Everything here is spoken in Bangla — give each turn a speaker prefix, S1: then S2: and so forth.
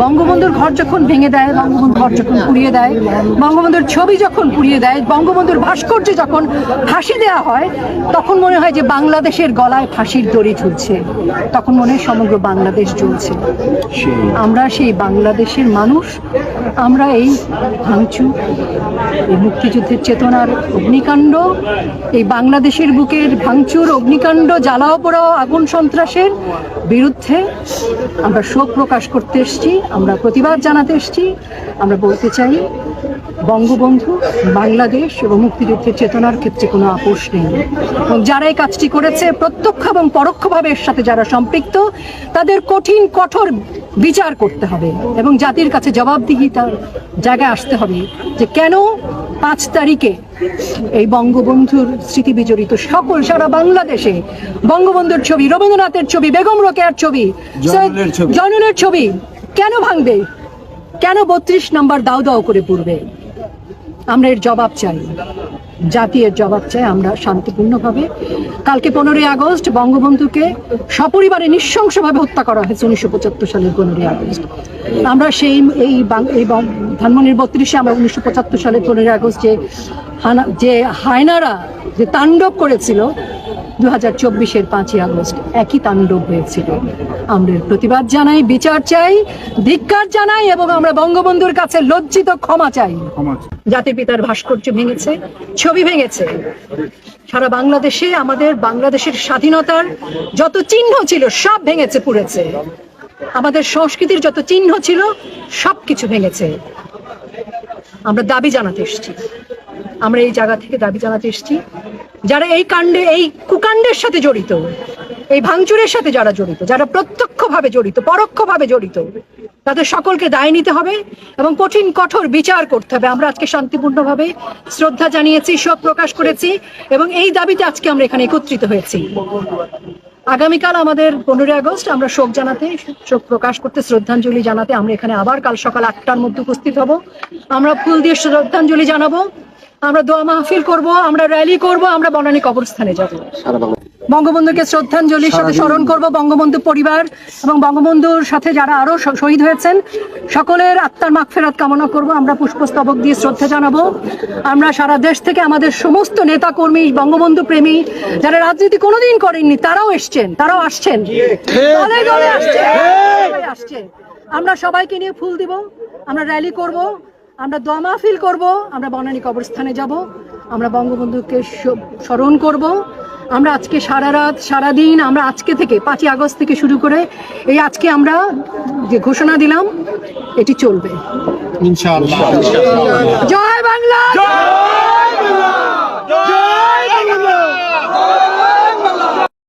S1: বঙ্গবন্ধুর ঘর যখন ভেঙে দেয়, বঙ্গবন্ধুর ঘর যখন পুড়িয়ে দেয়, বঙ্গবন্ধুর ছবি যখন পুড়িয়ে দেয়, বঙ্গবন্ধুর ভাস্কর্য যখন ফাঁসি দেওয়া হয়, তখন মনে হয় যে বাংলাদেশের গলায় ফাঁসির দড়ি ঝুলছে, তখন মনে হয় সমগ্র বাংলাদেশ জ্বলছে। আমরা সেই বাংলাদেশের মানুষ, আমরা এই ভাঙচুর, এই মুক্তিযুদ্ধের চেতনার অগ্নিকাণ্ড, এই বাংলাদেশের বুকের ভাঙচুর, অগ্নিকাণ্ড, জ্বালাও পোড়াও, আগুন সন্ত্রাসের বিরুদ্ধে আমরা শোক প্রকাশ করতে এসেছি, আমরা প্রতিবাদ জানাতে এসেছি। আমরা বলতে চাই, বঙ্গবন্ধু, বাংলাদেশ এবং মুক্তিযুদ্ধের চেতনার ক্ষেত্রে কোনো আপোষ নেই, এবং যারা এই কাজটি করেছে প্রত্যক্ষ এবং পরোক্ষভাবে এর সাথে যারা সম্পৃক্ত, তাদের কঠিন কঠোর বিচার করতে হবে এবং জাতির কাছে জবাবদিহিতার জায়গায় আসতে হবে যে কেন 5 তারিখে এই বঙ্গবন্ধুর স্মৃতি বিজড়িত সকল সারা বাংলাদেশে বঙ্গবন্ধুর ছবি, রবীন্দ্রনাথের ছবি, বেগম রোকেয়ার ছবি, জয়নুলের ছবি কেন ভাঙবে, কেন 32 নম্বর দাও দাও করে পুড়বে? আমরা এর জবাব চাই, জাতি এর জবাব চাই। আমরা শান্তিপূর্ণভাবে, কালকে 15ই আগস্ট বঙ্গবন্ধুকে সপরিবারে নৃশংসভাবে হত্যা করা হয়েছে 1975 সালের 15ই আগস্ট। আমরা সেই ধানমন্ডির 32-এ আমরা 1975 সালের 15ই আগস্ট যে হায়নারা যে তাণ্ডব করেছিল, 2024-এর 5ই আগস্ট একই তাণ্ডব হয়েছিল। আমরা প্রতিবাদ জানাই, বিচার চাই, ধিক্কার জানাই এবং আমরা বঙ্গবন্ধুর কাছে লজ্জিত ক্ষমা চাই। জাতির পিতার ভাস্কর্য ভেঙেছে, ছবি ভেঙেছে, সারা বাংলাদেশে আমাদের বাংলাদেশের স্বাধীনতার যত চিহ্ন ছিল সব ভেঙেছে, পুড়েছে। আমাদের সংস্কৃতির যত চিহ্ন ছিল সবকিছু ভেঙেছে। আমরা দাবি জানাতে এসেছি, আমরা এই জায়গা থেকে দাবি জানাতে এসেছি, যারা এই কাণ্ডে, এই কুকাণ্ডের সাথে জড়িত, এই ভাঙচুরের সাথে যারা জড়িত, যারা প্রত্যক্ষভাবে জড়িত, পরোক্ষভাবে জড়িত, তাদের সকলকে দায় নিতে হবে এবং কঠিন কঠোর বিচার করতে হবে। আমরা আজকে শান্তিপূর্ণভাবে শ্রদ্ধা জানিয়েছি, শোক প্রকাশ করেছি এবং এই দাবিতে আজকে আমরা এখানে একত্রিত হয়েছি। আগামীকাল আমাদের 15ই আগস্ট, আমরা শোক জানাতে, শোক প্রকাশ করতে, শ্রদ্ধাঞ্জলি জানাতে আমরা এখানে আবার কাল সকাল 8টার মধ্যে উপস্থিত হব। আমরা ফুল দিয়ে শ্রদ্ধাঞ্জলি জানাবো, আমরা দোয়া মাহফিল করব, আমরা র্যালি করব, আমরা বনানী কবরস্থানে যাব। বঙ্গবন্ধুকে শ্রদ্ধাঞ্জলির সাথে স্মরণ করব, বঙ্গবন্ধু পরিবার এবং বঙ্গবন্ধুর সাথে যারা আরো শহীদ হয়েছেন সকলের আত্মার মাগফিরাত কামনা করব। আমরা পুষ্পস্তবক দিয়ে শ্রদ্ধা জানাবো। আমরা সারা দেশ থেকে আমাদের সমস্ত নেতা কর্মী, বঙ্গবন্ধু প্রেমী যারা রাজনীতি কোনোদিন করেননি, তারাও এসছেন, তারাও আসছেন, দলে দলে আসছেন। আমরা সবাইকে নিয়ে ফুল দিব, আমরা র্যালি করব, আমরা দোয়া মাহফিল করব, আমরা বনানী কবরস্থানে যাব, আমরা বঙ্গবন্ধুকে স্মরণ করব। আমরা আজকে সারা রাত সারাদিন, আমরা আজকে থেকে 5ই আগস্ট থেকে শুরু করে এই আজকে আমরা যে ঘোষণা দিলাম এটি চলবে ইনশাআল্লাহ। জয় বাংলা।